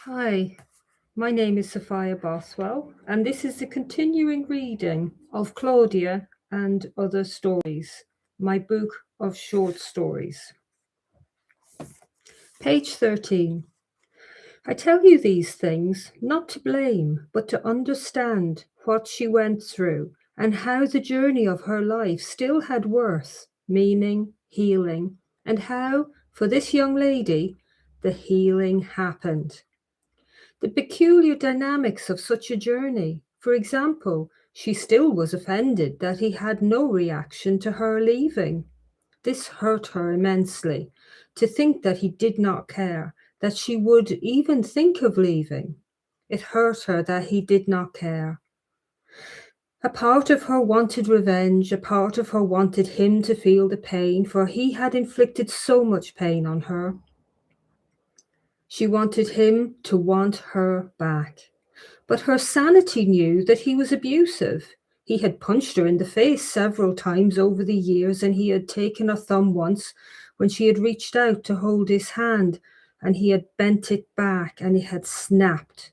Hi, my name is Sofia Bothwell, and this is the continuing reading of Claudia and Other Stories, my book of short stories. Page 13. I tell you these things not to blame, but to understand what she went through and how the journey of her life still had worth, meaning, healing, and how, for this young lady, the healing happened. The peculiar dynamics of such a journey. For example, she still was offended that he had no reaction to her leaving. This hurt her immensely, to think that he did not care, that she would even think of leaving. It hurt her that he did not care. A part of her wanted revenge, a part of her wanted him to feel the pain, for he had inflicted so much pain on her. She wanted him to want her back. But her sanity knew that he was abusive. He had punched her in the face several times over the years, and he had taken her thumb once when she had reached out to hold his hand, and he had bent it back, and it had snapped.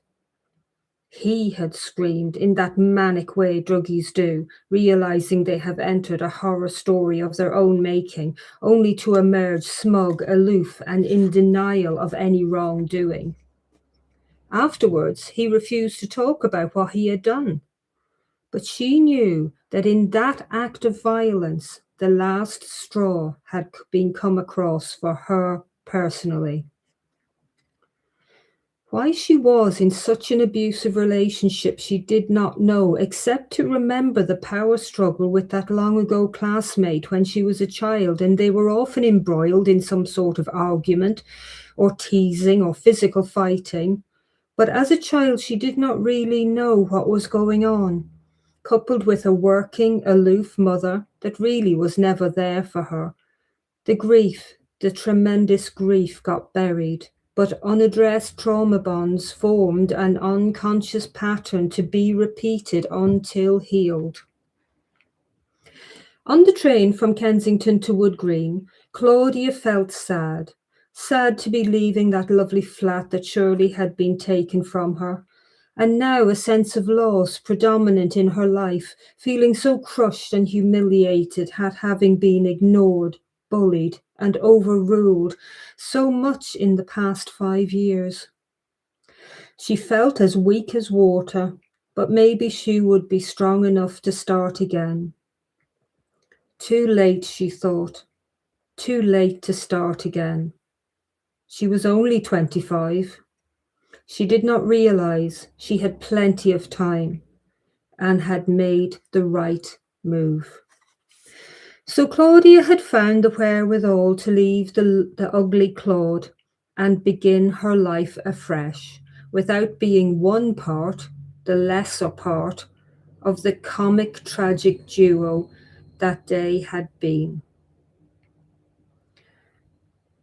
He had screamed in that manic way druggies do, realizing they have entered a horror story of their own making, only to emerge smug, aloof, and in denial of any wrongdoing. Afterwards, he refused to talk about what he had done. But she knew that in that act of violence, the last straw had been come across for her personally. Why she was in such an abusive relationship she did not know, except to remember the power struggle with that long ago classmate when she was a child, and they were often embroiled in some sort of argument or teasing or physical fighting. But as a child, she did not really know what was going on, coupled with a working, aloof mother that really was never there for her. The grief, the tremendous grief got buried, but unaddressed trauma bonds formed an unconscious pattern to be repeated until healed. On the train from Kensington to Wood Green, Claudia felt sad. Sad to be leaving that lovely flat that surely had been taken from her. And now a sense of loss predominant in her life, feeling so crushed and humiliated at having been ignored, bullied, and overruled so much in the past 5 years. She felt as weak as water, but maybe she would be strong enough to start again. Too late, she thought. Too late to start again. She was only 25. She did not realize she had plenty of time and had made the right move. So Claudia had found the wherewithal to leave the ugly Claude and begin her life afresh, without being one part, the lesser part, of the comic tragic duo that day had been.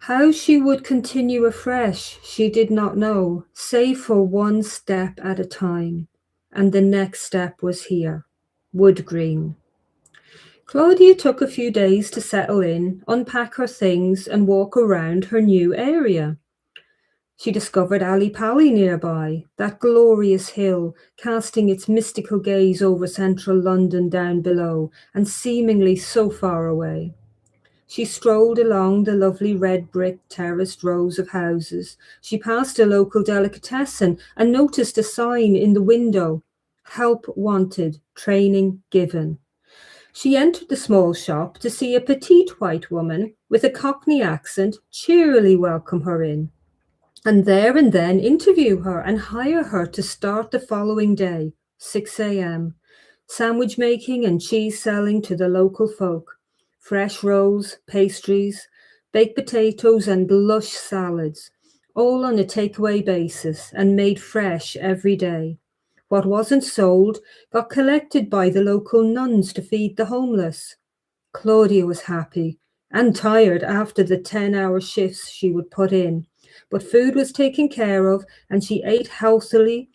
How she would continue afresh, she did not know, save for one step at a time. And the next step was here, Wood Green. Claudia took a few days to settle in, unpack her things, and walk around her new area. She discovered Ali Pali nearby, that glorious hill, casting its mystical gaze over central London down below, and seemingly so far away. She strolled along the lovely red brick terraced rows of houses. She passed a local delicatessen and noticed a sign in the window, "Help wanted, training given." She entered the small shop to see a petite white woman with a Cockney accent cheerily welcome her in, and there and then interview her and hire her to start the following day, 6 a.m., sandwich making and cheese selling to the local folk. Fresh rolls, pastries, baked potatoes, and lush salads, all on a takeaway basis and made fresh every day. What wasn't sold got collected by the local nuns to feed the homeless. Claudia was happy and tired after the 10-hour shifts she would put in, but food was taken care of, and she ate healthy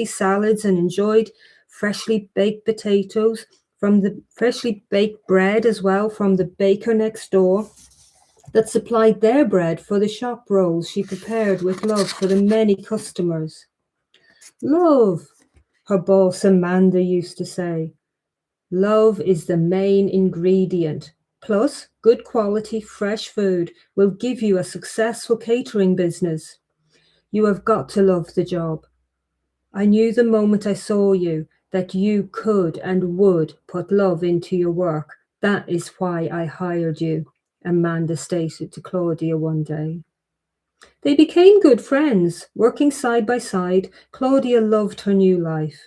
salads, and enjoyed freshly baked potatoes from the freshly baked bread as well from the baker next door. that supplied their bread for the shop rolls she prepared with love for the many customers. Love, her boss Amanda used to say. Love is the main ingredient. Plus, good quality, fresh food will give you a successful catering business. You have got to love the job. I knew the moment I saw you that you could and would put love into your work. That is why I hired you, Amanda stated to Claudia one day. They became good friends, working side by side. Claudia loved her new life.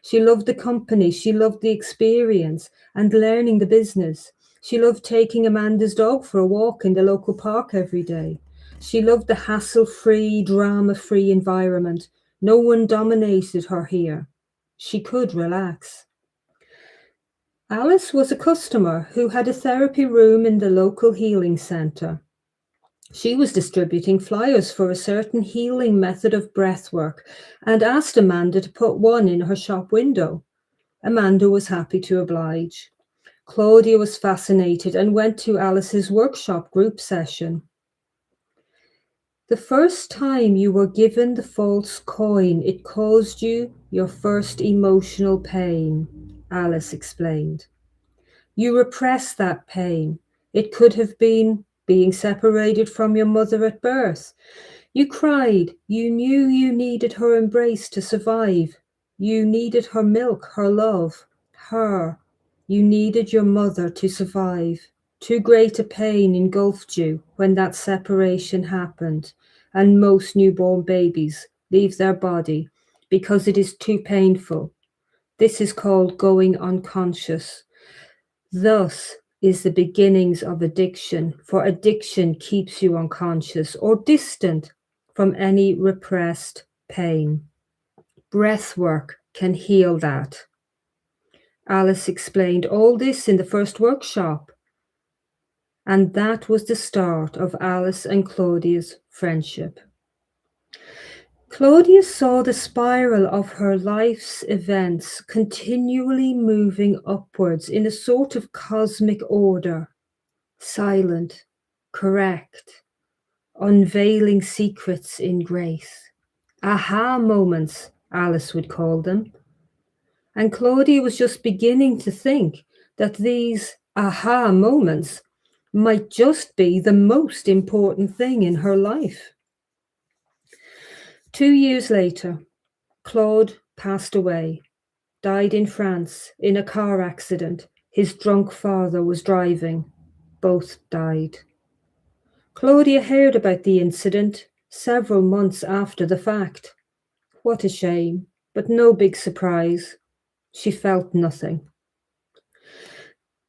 She loved the company, she loved the experience and learning the business. She loved taking Amanda's dog for a walk in the local park every day. She loved the hassle-free, drama-free environment. No one dominated her here. She could relax. Alice was a customer who had a therapy room in the local healing centre. She was distributing flyers for a certain healing method of breathwork and asked Amanda to put one in her shop window. Amanda was happy to oblige. Claudia was fascinated and went to Alice's workshop group session. The first time you were given the false coin, it caused you your first emotional pain, Alice explained. You repressed that pain. It could have been being separated from your mother at birth. You cried. You knew you needed her embrace to survive. You needed her milk, her love, her. You needed your mother to survive. Too great a pain engulfed you when that separation happened, and most newborn babies leave their body because it is too painful. This is called going unconscious. Thus is the beginnings of addiction, for addiction keeps you unconscious or distant from any repressed pain. Breath work can heal that. Alice explained all this in the first workshop, and that was the start of Alice and Claudia's friendship. Claudia saw the spiral of her life's events continually moving upwards in a sort of cosmic order. Silent, correct, unveiling secrets in grace. Aha moments, Alice would call them. And Claudia was just beginning to think that these aha moments might just be the most important thing in her life. 2 years later, Claude passed away, died in France in a car accident. His drunk father was driving. Both died. Claudia heard about the incident several months after the fact. What a shame, but no big surprise. She felt nothing.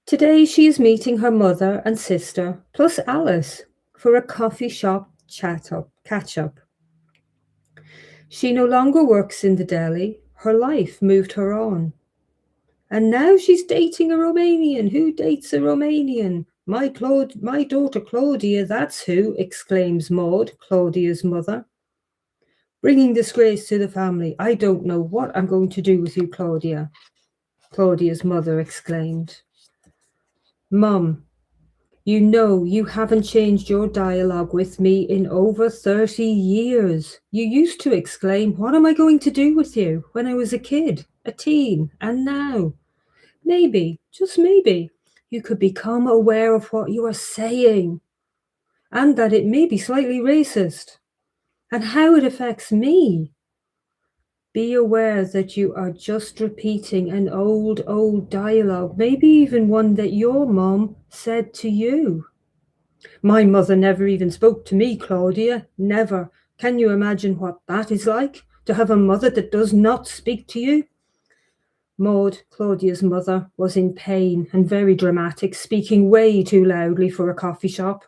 Today she is meeting her mother and sister, plus Alice, for a coffee shop catch-up. She no longer works in the deli. Her life moved her on. And now she's dating a Romanian. Who dates a Romanian? My daughter Claudia, that's who, exclaims Maud, Claudia's mother. Bringing disgrace to the family. I don't know what I'm going to do with you, Claudia, Claudia's mother exclaimed. Mum, you know you haven't changed your dialogue with me in over 30 years. You used to exclaim, what am I going to do with you, when I was a kid, a teen, and now? Maybe, just maybe, you could become aware of what you are saying and that it may be slightly racist and how it affects me. Be aware that you are just repeating an old dialogue, maybe even one that your mom said to you. My mother never even spoke to me, Claudia, never. Can you imagine what that is like, to have a mother that does not speak to you? Maud, Claudia's mother, was in pain and very dramatic, speaking way too loudly for a coffee shop.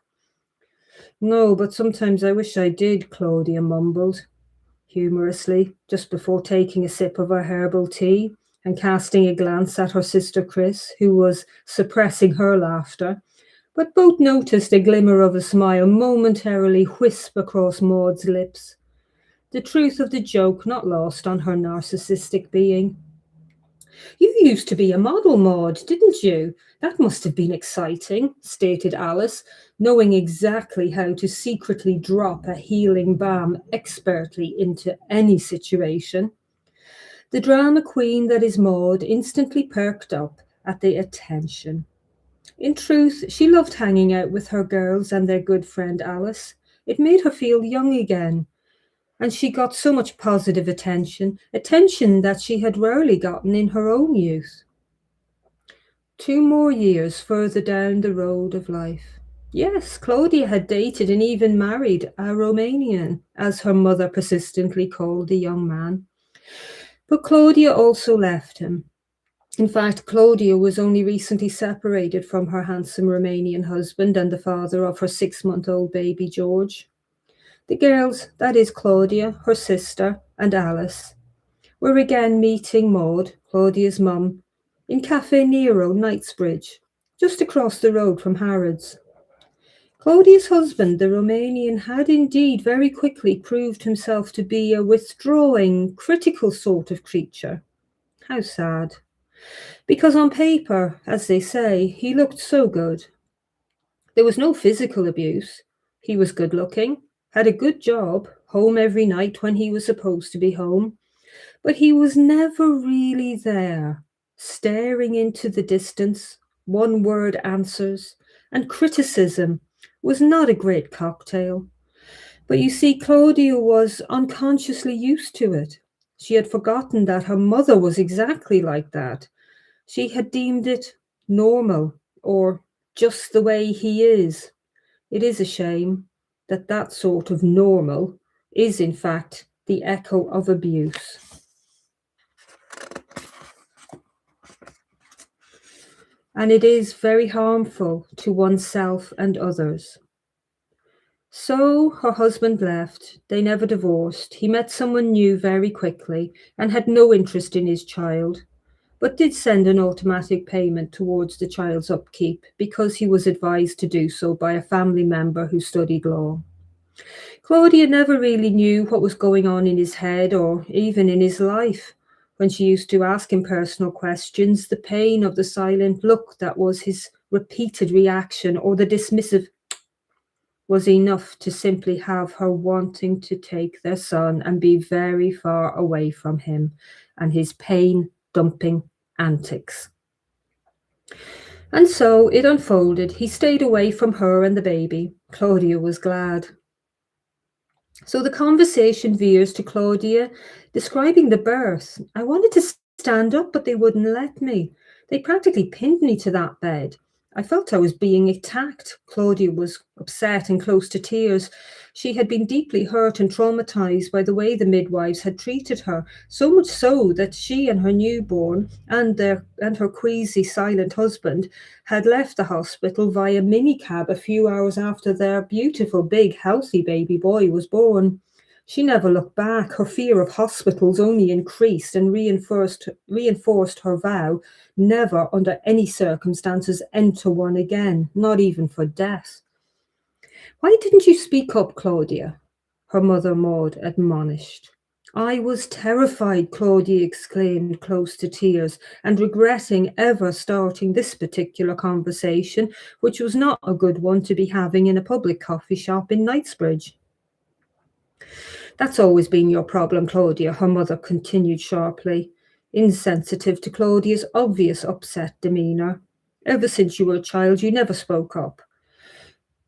No, but sometimes I wish I did, Claudia mumbled humorously, just before taking a sip of her herbal tea and casting a glance at her sister Chris, who was suppressing her laughter. But both noticed a glimmer of a smile momentarily wisp across Maud's lips. The truth of the joke not lost on her narcissistic being. You used to be a model, Maud, didn't you? That must have been exciting, stated Alice, knowing exactly how to secretly drop a healing balm expertly into any situation. The drama queen that is Maud instantly perked up at the attention. In truth, she loved hanging out with her girls and their good friend Alice. It made her feel young again, and she got so much positive attention, attention that she had rarely gotten in her own youth. 2 more years further down the road of life. Yes, Claudia had dated and even married a Romanian, as her mother persistently called the young man. But Claudia also left him. In fact, Claudia was only recently separated from her handsome Romanian husband and the father of her 6-month-old baby George. The girls, that is Claudia, her sister, and Alice, were again meeting Maud, Claudia's mum, in Cafe Nero, Knightsbridge, just across the road from Harrods. Claudia's husband, the Romanian, had indeed very quickly proved himself to be a withdrawing, critical sort of creature. How sad. Because on paper, as they say, he looked so good. There was no physical abuse. He was good looking, had a good job, home every night when he was supposed to be home, but he was never really there, staring into the distance, one word answers, and criticism was not a great cocktail. But you see, Claudia was unconsciously used to it. She had forgotten that her mother was exactly like that. She had deemed it normal or just the way he is. It is a shame that that sort of normal is, in fact, the echo of abuse. And it is very harmful to oneself and others. So her husband left. They never divorced. He met someone new very quickly and had no interest in his child, but did send an automatic payment towards the child's upkeep because he was advised to do so by a family member who studied law. Claudia never really knew what was going on in his head or even in his life. When she used to ask him personal questions, the pain of the silent look that was his repeated reaction or the dismissive was enough to simply have her wanting to take their son and be very far away from him and his pain dumping antics. And so it unfolded. He stayed away from her and the baby. Claudia was glad. So the conversation veers to Claudia describing the birth. I wanted to stand up, but they wouldn't let me. They practically pinned me to that bed. I felt I was being attacked. Claudia was upset and close to tears. She had been deeply hurt and traumatized by the way the midwives had treated her, so much so that she and her newborn and her queasy, silent husband had left the hospital via minicab a few hours after their beautiful, big, healthy baby boy was born. She never looked back. Her fear of hospitals only increased and reinforced her vow never, under any circumstances, enter one again, not even for death. Why didn't you speak up, Claudia? Her mother Maud admonished. I was terrified, Claudia exclaimed, close to tears, and regretting ever starting this particular conversation, which was not a good one to be having in a public coffee shop in Knightsbridge. That's always been your problem, Claudia, her mother continued sharply, insensitive to Claudia's obvious upset demeanour. Ever since you were a child, you never spoke up.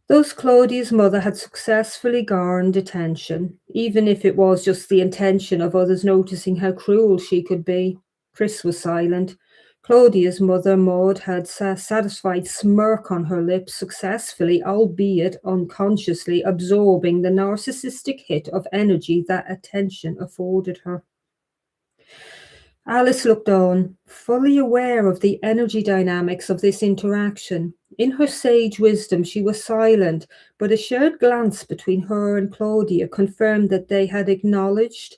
Thus Claudia's mother had successfully garnered attention, even if it was just the intention of others noticing how cruel she could be. Chris was silent. Claudia's mother, Maud, had a satisfied smirk on her lips, successfully, albeit unconsciously, absorbing the narcissistic hit of energy that attention afforded her. Alice looked on, fully aware of the energy dynamics of this interaction. In her sage wisdom, she was silent, but a shared glance between her and Claudia confirmed that they had acknowledged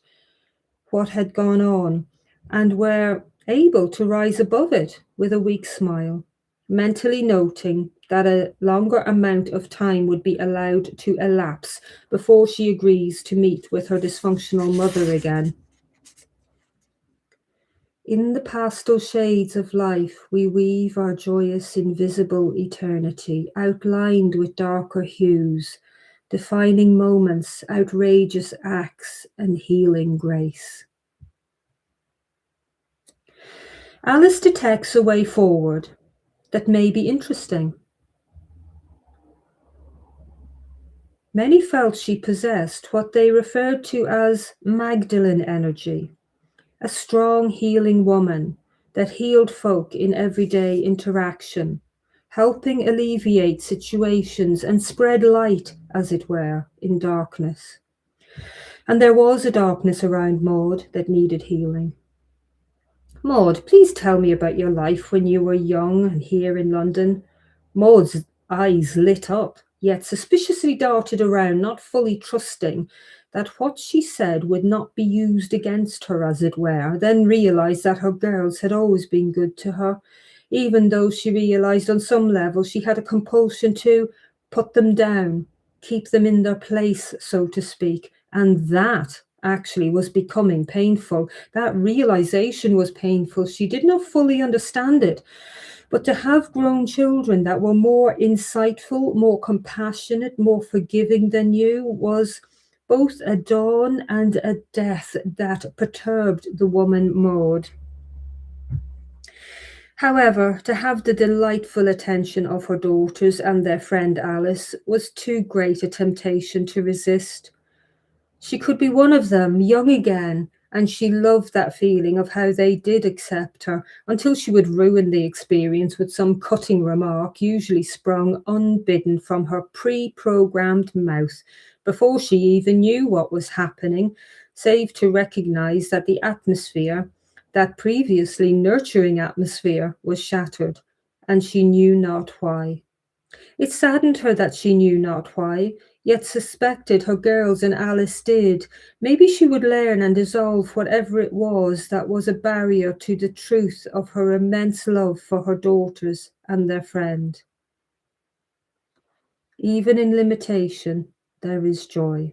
what had gone on and were able to rise above it with a weak smile, mentally noting that a longer amount of time would be allowed to elapse before she agrees to meet with her dysfunctional mother again. In the pastel shades of life, we weave our joyous, invisible eternity, outlined with darker hues, defining moments, outrageous acts, and healing grace. Alice detects a way forward that may be interesting. Many felt she possessed what they referred to as Magdalene energy, a strong, healing woman that healed folk in everyday interaction, helping alleviate situations and spread light, as it were, in darkness. And there was a darkness around Maud that needed healing. Maud, please tell me about your life when you were young and here in London. Maud's eyes lit up, yet suspiciously darted around, not fully trusting that what she said would not be used against her, as it were, then realised that her girls had always been good to her, even though she realised on some level she had a compulsion to put them down, keep them in their place, so to speak, and that actually was becoming painful. That realization was painful. She did not fully understand it. But to have grown children that were more insightful, more compassionate, more forgiving than you was both a dawn and a death that perturbed the woman Maud. However, to have the delightful attention of her daughters and their friend Alice was too great a temptation to resist. She could be one of them, young again, and she loved that feeling of how they did accept her, until she would ruin the experience with some cutting remark, usually sprung unbidden from her pre-programmed mouth, before she even knew what was happening, save to recognize that the atmosphere, that previously nurturing atmosphere, was shattered, and she knew not why. It saddened her that she knew not why, yet suspected her girls and Alice did. Maybe she would learn and dissolve whatever it was that was a barrier to the truth of her immense love for her daughters and their friend. Even in limitation, there is joy.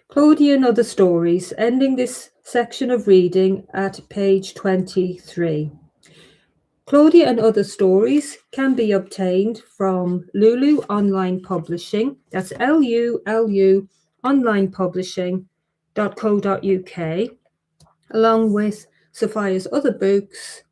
Claudia and Other Stories, ending this section of reading at page 23. Claudia and Other Stories can be obtained from Lulu Online Publishing, that's LULU Online Publishing.co.uk, along with Sophia's other books,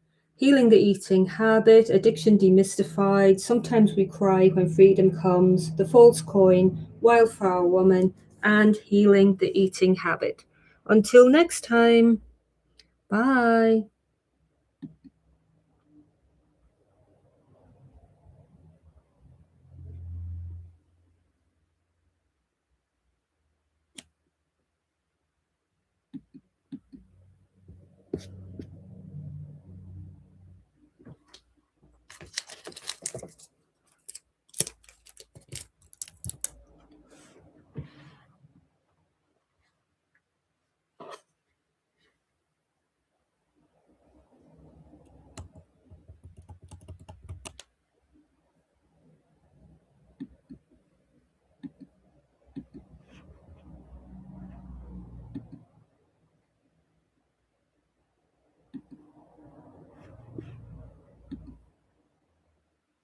Healing the Eating Habit, Addiction Demystified, Sometimes We Cry When Freedom Comes, The False Coin, Wildflower Woman, and Healing the Eating Habit. Until next time, bye.